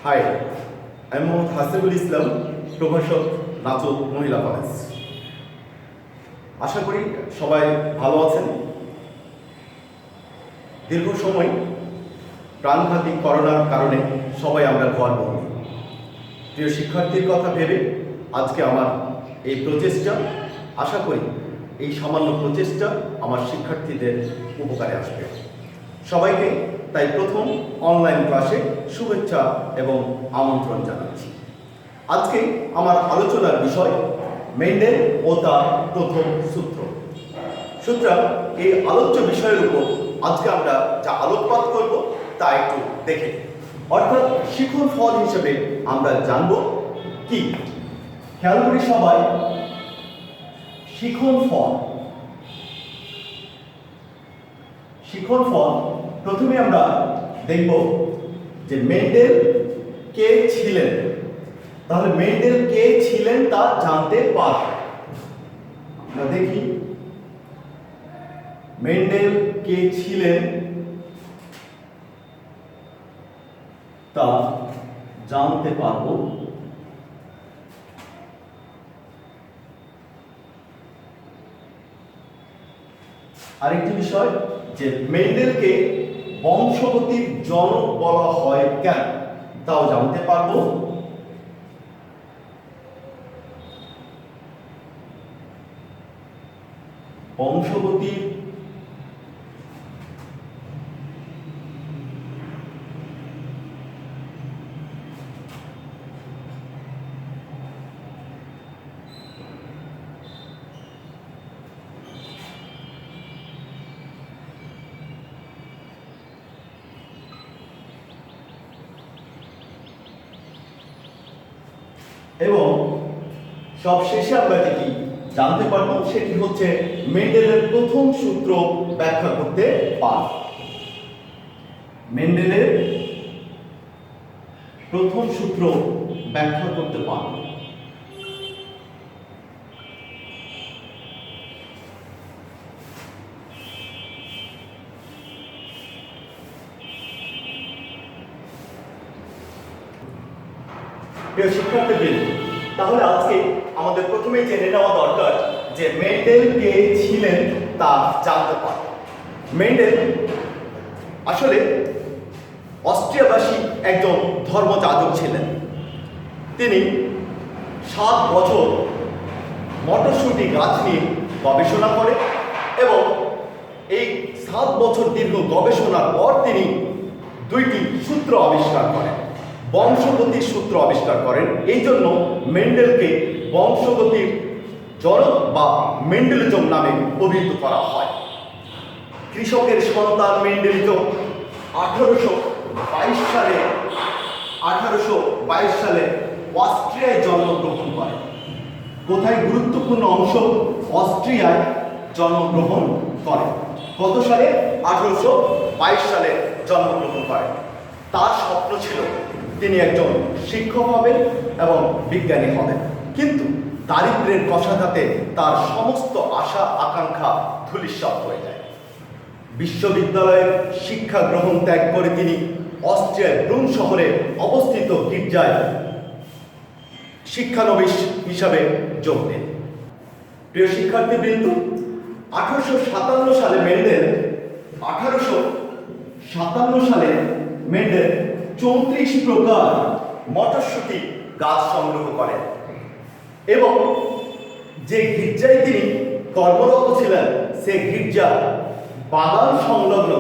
High, আমি মোহাম্মদ হাসিবুল ইসলাম, প্রভাষক, নাচক, মহিলা কলেজ। আশা করি সবাই ভালো আছেন। দীর্ঘ সময় প্রাণঘাতী করোনার কারণে সবাই আমরা ঘরবন্দি। প্রিয় শিক্ষার্থীর কথা ভেবে আজকে আমার এই প্রচেষ্টা, আশা করি এই সামান্য প্রচেষ্টা আমার শিক্ষার্থীদের উপকারে আসবে। সবাইকে তাই প্রথম অনলাইন ক্লাসে শুভেচ্ছা এবং আমন্ত্রণ জানাচ্ছি। আজকে আমার আলোচনার বিষয় মেন্ডেল ও তার প্রথম সূত্র। সুতরাং এই আলোচ্য বিষয়ের উপর আজকে আমরা যা আলোকপাত করব তা একটু দেখে, অর্থাৎ শিখন ফল হিসেবে আমরা জানব কি। খেয়াল করি সবাই, শিখন ফল। শিখন ফল প্রথমে আমরা দেখব যে মেন্ডেল কে ছিলেন। তাহলে মেন্ডেল কে ছিলেন তা জানতে পারব। আমরা দেখি মেন্ডেল কে ছিলেন তা জানতে পারব। আরেকটি বিষয় যে মেন্ডেলকে বংশগতির জনক বলা হয় কেন তাও জানতে পারবো। বংশগতির এবং সবশেষে আমরা যেটি জানতে পারবো সেটি হচ্ছে মেন্ডেলের প্রথম সূত্র ব্যাখ্যা করতে পারব। মেন্ডেলের প্রথম সূত্র ব্যাখ্যা করতে পারব। প্রিয় শিক্ষার্থীবৃন্দ, তাহলে আজকে আমাদের প্রথমে জেনে নেওয়া দরকার যে মেন্ডেল কে ছিলেন তা জানতে পারব। মেন্ডেল আসলে অস্ট্রিয়াবাসী একজন ধর্মযাজক ছিলেন। তিনি 7 বছর মটরশুঁটি গাছ নিয়ে গবেষণা করেন এবং এই 7 বছর দীর্ঘ গবেষণার পর তিনি 2টি সূত্র আবিষ্কার করেন, বংশগতির সূত্র আবিষ্কার করেন। এই জন্য মেন্ডেলকে বংশগতির জনক বা মেন্ডেলিজম নামে অভিহিত করা হয়। কৃষকের সন্তান মেন্ডেলিজম 1822 সালে অস্ট্রিয়ায় জন্মগ্রহণ করেন। কোথায়? গুরুত্বপূর্ণ অংশ, অস্ট্রিয়ায় জন্মগ্রহণ করেন। কত সালে? 1822 সালে জন্মগ্রহণ করেন। তার স্বপ্ন ছিল তিনি একজন শিক্ষক হবেন এবং বিজ্ঞানী হবেন, কিন্তু দারিদ্র্যের কষাঘাতে তার সমস্ত আশা আকাঙ্ক্ষা ধূলিসাৎ হয়ে যায়। বিশ্ববিদ্যালয়ের শিক্ষা গ্রহণ ত্যাগ করে তিনি অস্ট্রিয়ার ব্রুন শহরে অবস্থিত গির্জায় শিক্ষানবিশ হিসাবে যোগ দেন। প্রিয় শিক্ষার্থীবৃন্দ, 1857 সালে মেন্ডেল 34 প্রকার মটরশুঁটি গাছ সংগ্রহ করেন এবং যে গির্জায় তিনি কর্মরত ছিলেন সে গির্জা সংলগ্ন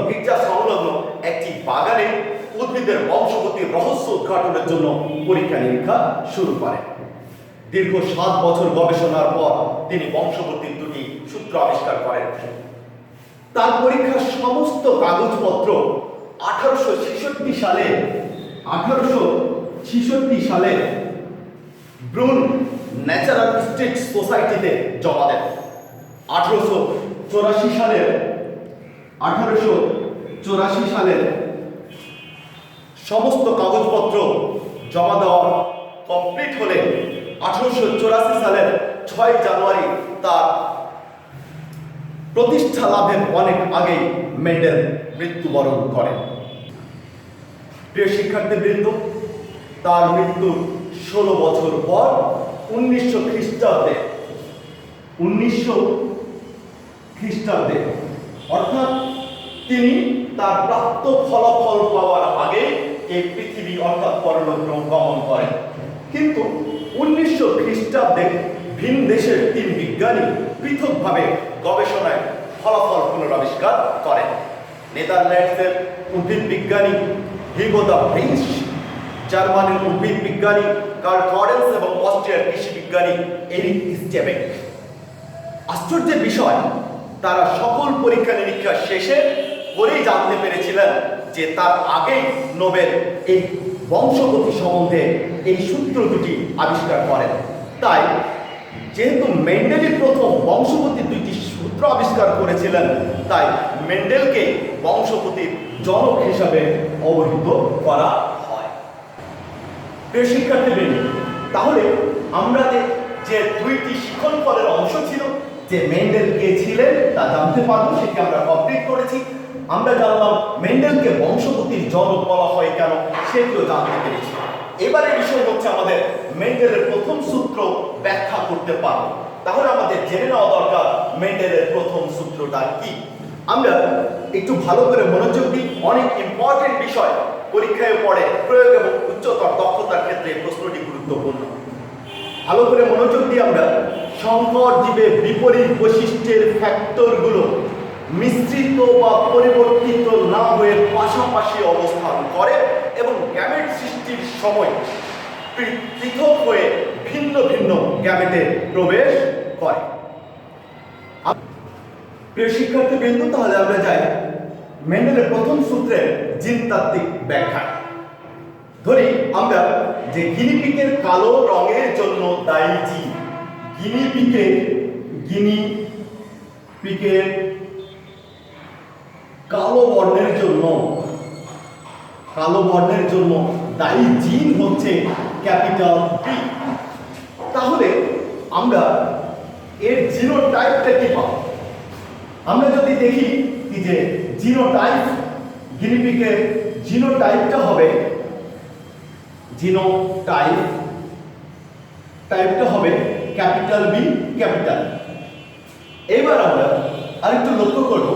একটি বাগানে উদ্ভিদের বংশগতির রহস্য উদ্ঘাটনের জন্য পরীক্ষা নিরীক্ষা শুরু করেন। দীর্ঘ 7 বছর গবেষণার পর তিনি বংশগতির 2টি সূত্র আবিষ্কার করেন। তার পরীক্ষার সমস্ত কাগজপত্র 1866 সালে ব্রুন ন্যাচারালিস্টিক সোসাইটিতে জমা দেন। 1884 সালের সমস্ত কাগজপত্র জমা দেওয়া কমপ্লিট হলে 1884 সালের 6 জানুয়ারি তার প্রতিষ্ঠা লাভের অনেক আগেই মেন্ডেল মৃত্যুবরণ করেন। প্রিয় শিক্ষার্থীবৃন্দ, তার মৃত্যুর 16 বছর পর 1900 খ্রিস্টাব্দে 1900 খ্রিস্টাব্দে অর্থাৎ তিনি তার প্রাপ্ত ফলাফল পাওয়ার আগে এই পৃথিবী অর্থাৎ পরলোক গমন করেন। কিন্তু 1900 খ্রিস্টাব্দে ভিন দেশের 3 বিজ্ঞানী পৃথকভাবে গবেষণায় ফলাফল পুনরাবিষ্কার করেন। নেদারল্যান্ডসের উদ্ভিদ বিজ্ঞানী হিগো দ্য ব্রিঞ্চ, জার্মানির উদ্ভিদ বিজ্ঞানী কার্ল ফরেন্স এবং অস্ট্রিয়ার কৃষি বিজ্ঞানী এরিক স্টেবেক। আশ্চর্যের বিষয়, তারা সকল পরীক্ষা নিরীক্ষা শেষে করেই জানতে পেরেছিলেন যে তার আগেই নোবেল এই বংশগতি সম্বন্ধে এই সূত্র দুটি আবিষ্কার করেন। তাই যেহেতু মেন্ডেলই প্রথম বংশগতির 2টি সূত্র আবিষ্কার করেছিলেন, তাই মেন্ডেলকে বংশগতির জনক হিসাবে অবহিত করা হয়। প্রিয় শিক্ষার্থীবৃন্দ, তাহলে আমরা যে 2টি শিখন ফলের অংশ ছিল যে মেন্ডেল কে ছিলেন তা জানতে পারবো, সেটি আমরা কমপ্লিট করেছি। আমরা জানলাম মেন্ডেলকে বংশগতির জনক বলা হয় কেন, সেটিও জানতে পেরেছি। এবারে বিষয় হচ্ছে আমাদের মেন্ডেলের প্রথম সূত্র ব্যাখ্যা করতে পারবো। তাহলে আমাদের জেনে নেওয়া দরকার মেন্ডেলের প্রথম সূত্রটা কি। আমরা একটু ভালো করে মনোযোগ দিই, অনেক ইম্পর্টেন্ট বিষয় পরীক্ষায় পড়ে, প্রয়োগ এবং উচ্চতর দক্ষতার ক্ষেত্রে প্রশ্নটি গুরুত্বপূর্ণ। ভালো করে মনোযোগ দিয়ে আমরা সংকর জীবে বিপরীত বৈশিষ্ট্যের ফ্যাক্টরগুলো মিশ্রিত বা পরিবর্তিত না হয়ে পাশাপাশি অবস্থান করে এবং গ্যামেট সৃষ্টির সময় পৃথক হয়ে ভিন্ন ভিন্ন গ্যামেটে প্রবেশ করে। প্রিয় শিক্ষার্থীবৃন্দ, তাহলে আমরা যাই মেন্ডেলের প্রথম সূত্রের জিনতাত্ত্বিক ব্যাখ্যা। ধরি আমরা যে গিনিপিগের কালো রঙের জন্য দায়ী জিন, গিনিপিগের কালো বর্ণের জন্য দায়ী জিন হচ্ছে ক্যাপিটাল বি। তাহলে আমরা এর জিনোটাইপটা কি পাবো? আমরা যদি দেখি কি যে জিনোটাইপ, গিনিপিগের জিনোটাইপটা হবে ক্যাপিটাল বি ক্যাপিটাল। এবার আমরা আরেকটু লক্ষ্য করব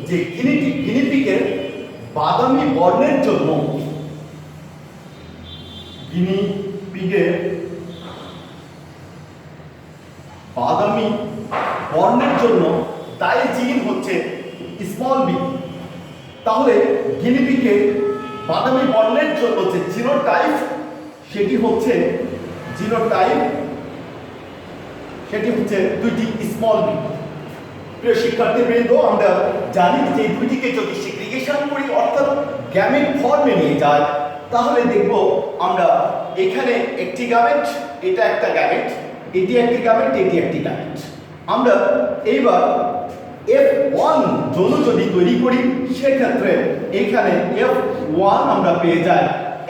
যে গিনিপিগের বাদামি বর্ণের জন্য দায়ী জিন হচ্ছে স্মল বি। তাহলে গিনিপিগের বাদামি বর্ণের জন্য যে জিনোটাইপ সেটি হচ্ছে 2টি স্মল বি। প্রিয় শিক্ষার্থীবৃন্দ, আমরা জানি যে 2টিকে যদি সেগ্রিগেশন করি অর্থাৎ গ্যামেট ফর্মে নিয়ে যায়, তাহলে দেখব আমরা এখানে একটি গ্যামেট, এটা একটা গ্যামেট, এটি একটি গ্যামেট, এটি একটি গ্যামেট। আমরা এইবার F1 যৌন যদি তৈরি করি, সেক্ষেত্রে এখানে F1 আমরা পেয়ে যাই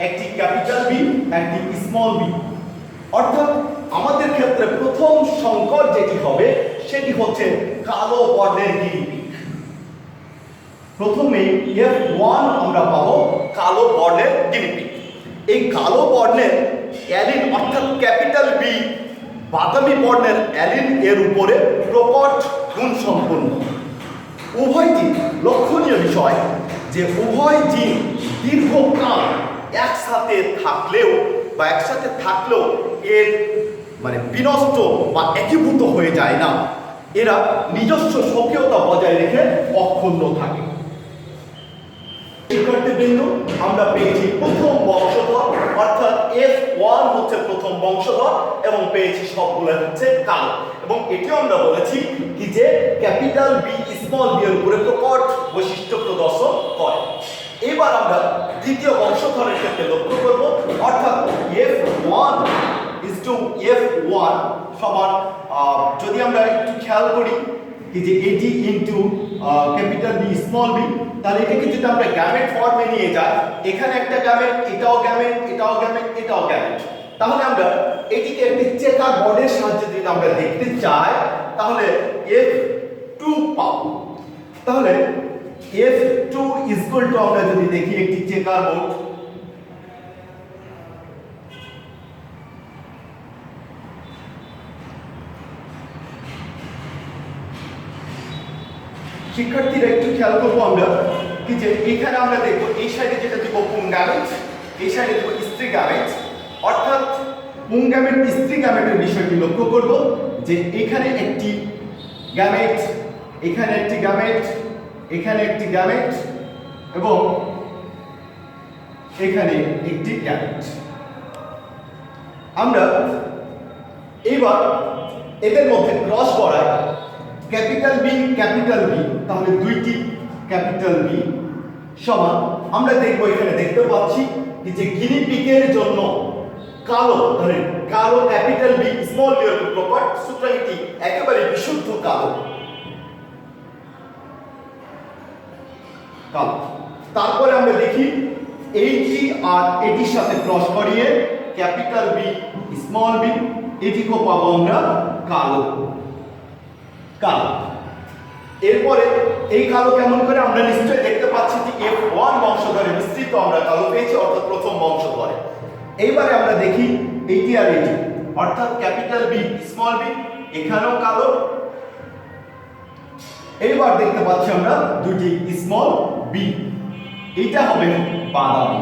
একটি ক্যাপিটাল বি, একটি স্মল বি। অর্থাৎ আমাদের ক্ষেত্রে প্রথম সংকর যেটি হবে সেটি হচ্ছে কালো বর্ণের গিনিপিগ। প্রথমে F1 আমরা পাবো কালো বর্ণের গিনিপিগ। এই কালো বর্ণের অ্যালিন অর্থাৎ ক্যাপিটাল বি বাদামি বর্ণের অ্যালিন এর উপরে প্রকট গুণ সম্পন্ন। উভয় জিন, লক্ষণীয় বিষয় যে উভয় জিন দীর্ঘকাল একসাথে থাকলেও এর মানে বিনষ্ট বা একীভূত হয়ে যায় না, এরা নিজস্ব স্বকীয়তা বজায় রেখে অক্ষুণ্ণ থাকে। শিক্ষার্থীবৃন্দ, আমরা পেয়েছি প্রথম বংশধর অর্থাৎ F1 হচ্ছে প্রথম বংশধর এবং পেয়েছি সবগুলো হচ্ছে কালো, এবং এটিও আমরা বলেছি কি যে ক্যাপিটাল বি স্মল বি এর উপরে প্রকট বৈশিষ্ট্য প্রদর্শন করে। এবার আমরা দ্বিতীয় বংশধরের ক্ষেত্রে লক্ষ্য করব, অর্থাৎ F1 সমান যদি আমরা একটু খেয়াল করি কি যে এটি into capital B small B, তাহলে এটাকে যদি আমরা গ্যামেট ফর্মে নিয়ে যাই, এখানে একটা গ্যামেট, এটাও গ্যামেট, এটাও গ্যামেট, এটাও গ্যামেট। তাহলে আমরা এটিকে একটি চেকার বোর্ডের সাহায্যে যদি আমরা দেখতে চাই, তাহলে F2 পাবো। তাহলে F2 ইকুয়াল টু আমরা যদি দেখি একটি চেকার বোর্ড, শিক্ষার্থীরা একটু খেয়াল করবো আমরা কি যে এখানে আমরা দেখবো এই সাইডে যেটা দিব পুংগামেট, এই সাইডে দিব স্ত্রী গামেট। অর্থাৎ পুংগামেট স্ত্রী গামেটের বিষয়টি লক্ষ্য করব যে এখানে একটি গামেট, এখানে একটি গামেট, এখানে একটি গামেট এবং এখানে একটি গামেট। আমরা এবার এদের মধ্যে ক্রস করাই ক্যাপিটাল বি, তাহলে দুইটি ক্যাপিটাল বি সমান আমরা দেখব এখানে দেখতে পাচ্ছি যে গিনি পিগের জন্য কালো, ধরেন কালো ক্যাপিটাল বি স্মল বি এর প্রপার, সুতরাং এটি একেবারে বিশুদ্ধ কালো। তারপরে আমরা দেখি এইটি আর এটির সাথে ক্রস করিয়ে ক্যাপিটাল বি স্মল বি, এটিকেও পাবো আমরা কালো। এরপরে এই কালো কেমন করে আমরা নিশ্চয়ই দেখতে পাচ্ছি যে F1 বংশধরে মিশ্রিত আমরা কালো পেয়েছি, অর্থাৎ প্রথম বংশধরে। এইবারে আমরা দেখি এইটি আর এটি, অর্থাৎ ক্যাপিটাল বি স্মল বি, এখানেও কালো। এইবার দেখতে পাচ্ছি আমরা দুটি স্মল বি, এইটা হবে বাদামি।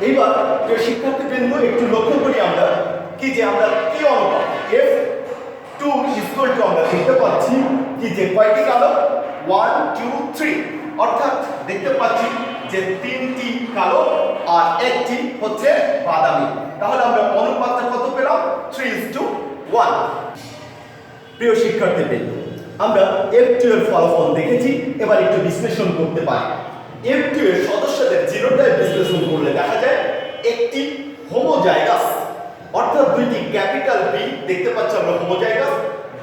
এইবার শিক্ষার্থীবৃন্দ একটু লক্ষ্য করি আমরা কি যে আমরা কি অনুপাত F2 ইকুয়াল টু আমরা দেখতে পাচ্ছি কি যে কয়টি কালো 1 2 3, অর্থাৎ দেখতে পাচ্ছি যে তিনটি কালো আর একটি হচ্ছে বাদামি। তাহলে আমরা অনুপাতটা কত পেলাম 3:1। প্রিয় শিক্ষার্থীবৃন্দ, আমরা F2 এর ফলাফল দেখেছি, এবার একটু বিশ্লেষণ করতে পারি। F2 এর সদস্যদের জিনোটাইপ বিশ্লেষণ করলে দেখা যায় একটি হোমোজাইগাস, অর্থাৎ দুইটি ক্যাপিটাল বি দেখতে পাচ্ছি আমরা হোমোজাইগাস,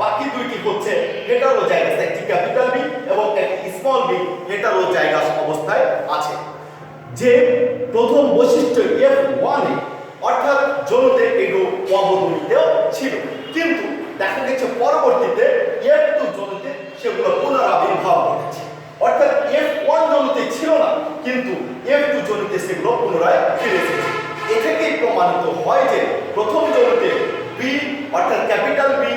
বাকি দুইটি হচ্ছে হেটারোজাইগাস, একটি ক্যাপিটাল বি এবং একটি স্মল বি হেটারোজাইগাস অবস্থায় আছে। যে প্রথম বৈশিষ্ট্য F1 এ অর্থাৎ যৌনতে এগুলো অবদমিতেও ছিল, কিন্তু দেখা গেছে পরবর্তীতে F2 যৌনতে সেগুলো পুনরাবির্ভাব ঘটেছে। অর্থাৎ F1 যৌনতে ছিল না, কিন্তু F2 যৌনতে সেগুলো পুনরায় ফিরে এসেছে। এ থেকেই প্রমাণিত হয় যে প্রথম যৌনতে বি অর্থাৎ ক্যাপিটাল বি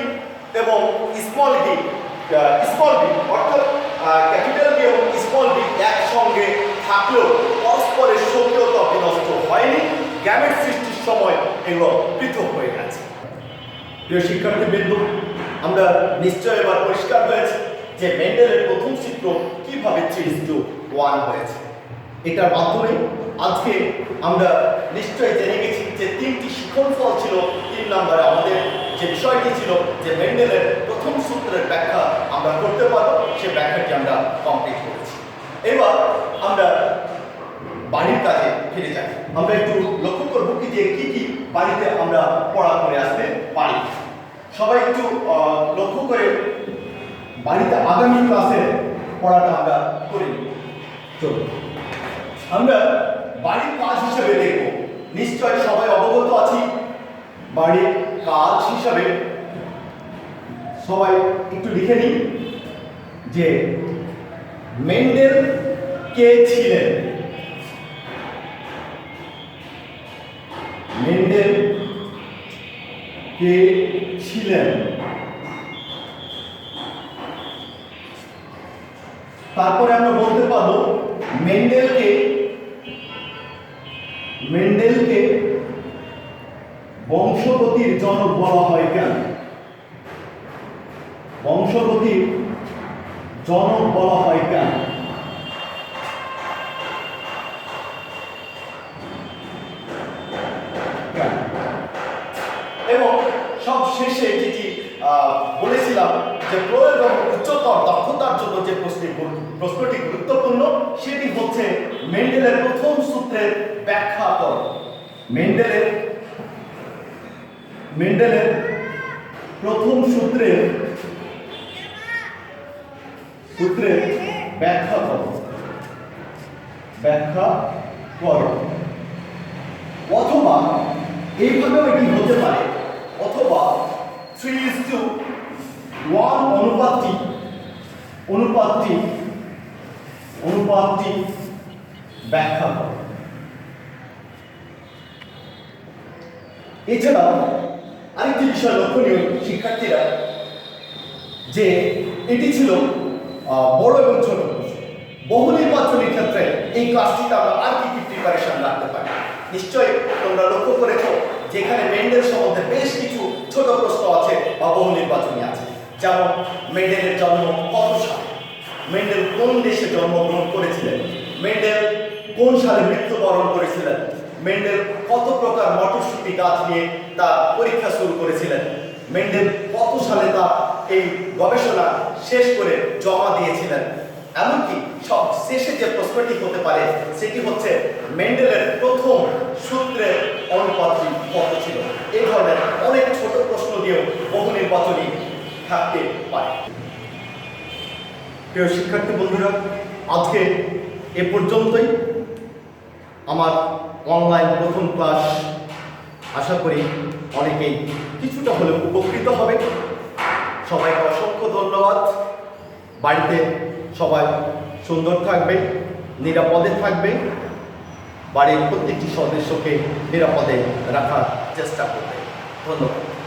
এবং স্মল বি অর্থাৎ ক্যাপিটাল বি এবং স্মল বি একসঙ্গে থাকলেও পরস্পরের সক্রিয়তা বিনষ্ট হয়নি, গ্যামেট সৃষ্টির সময় এগুলো পৃথক হয়ে গেছে। প্রিয় শিক্ষার্থীবৃন্দ, আমরা নিশ্চয় এবার পরিষ্কার হয়েছে যে মেন্ডেলের প্রথম সূত্র কিভাবে 3:1 হয়েছে। এটার মাধ্যমে আজকে আমরা নিশ্চয়ই জেনে গেছি যে তিনটি শিক্ষণফল ছিল। 3 নম্বরে আমাদের যে বিষয়টি ছিল যে মেন্ডেলের প্রথম সূত্রের ব্যাখ্যা আমরা করতে পারবো, সেই ব্যাখ্যাটি আমরা কমপ্লিট করেছি। এবার আমরা বাড়ির কাজে ফিরে যাই। আমরা একটু লক্ষ্য করবো কি যে কি কি বাড়িতে আমরা পড়া করে আসতে পারি। সবাই একটু লক্ষ্য করে বাড়িতে আগামী ক্লাসে পড়াটা আমরা করে নিই। চলুন আমরা বাড়ির কাজ হিসেবে দেখব। নিশ্চয় সবাই অবগত আছি বাড়ির কাজ হিসাবে। সবাই একটু লিখে নিই যে মেন্ডেল কে ছিলেন। মেন্ডেল কে ছিলেন? তারপরে আমরা বলতে পারবো মেন্ডেলকে বংশগতির জনক বলা হয় কেন? বংশগতির জনক বলা হয় কেন? এবং সব শেষে যেটি বলেছিলাম যে প্রয়োগ এবং উচ্চতর দক্ষতার জন্য যে প্রশ্নটি গুরুত্বপূর্ণ সেটি হচ্ছে মেন্ডেলের প্রথম সূত্রের ব্যাখ্যা করো। মেন্ডেলের প্রথম সূত্রের ব্যাখ্যা করো। অথবা এইভাবেও এটি হতে পারে, অথবা 3:1 অনুপাতটি ব্যাখ্যা করো। এছাড়াও আরেকটি বিষয় লক্ষণীয় শিক্ষার্থীরা, যে এটি ছিল বড় এবং ছোট প্রশ্ন। বহু নির্বাচনী ক্ষেত্রে এই ক্লাসটিতে আমরা আর কি কি প্রিপারেশন রাখতে পারি। নিশ্চয়ই তোমরা লক্ষ্য করেছো যেখানে মেন্ডেল সম্বন্ধে বেশ কিছু ছোট প্রশ্ন আছে বা বহু নির্বাচনী আছে। যেমন মেন্ডেলের জন্ম কত সালে, মেন্ডেল কোন দেশে জন্মগ্রহণ করেছিলেন, মেন্ডেল কোন সালে মৃত্যুবরণ করেছিলেন, মেন্ডেল কত প্রকার মটরশুঁটি গাছ নিয়ে তার পরীক্ষা শুরু করেছিলেন, মেন্ডেল কত সালে তা এই গবেষণা শেষ করে জমা দিয়েছিলেন। এমনকি সব শেষে যে প্রশ্নটি হতে পারে সেটি হচ্ছে মেন্ডেলের প্রথম সূত্রের অনুপাতটি কত ছিল। এই ধরনের অনেক ছোট প্রশ্ন দিয়েও বহু নির্বাচনী থাকতে পারে। প্রিয় শিক্ষার্থী বন্ধুরা, আজকে এ পর্যন্তই আমার অনলাইন প্রথম ক্লাস। আশা করি অনেকেই কিছুটা হলেও উপকৃত হবে। সবাইকে অসংখ্য ধন্যবাদ। বাড়িতে সবাই সুন্দর থাকবে, নিরাপদে থাকবে, বাড়ির প্রত্যেকটি সদস্যকে নিরাপদে রাখার চেষ্টা করবে। ধন্যবাদ।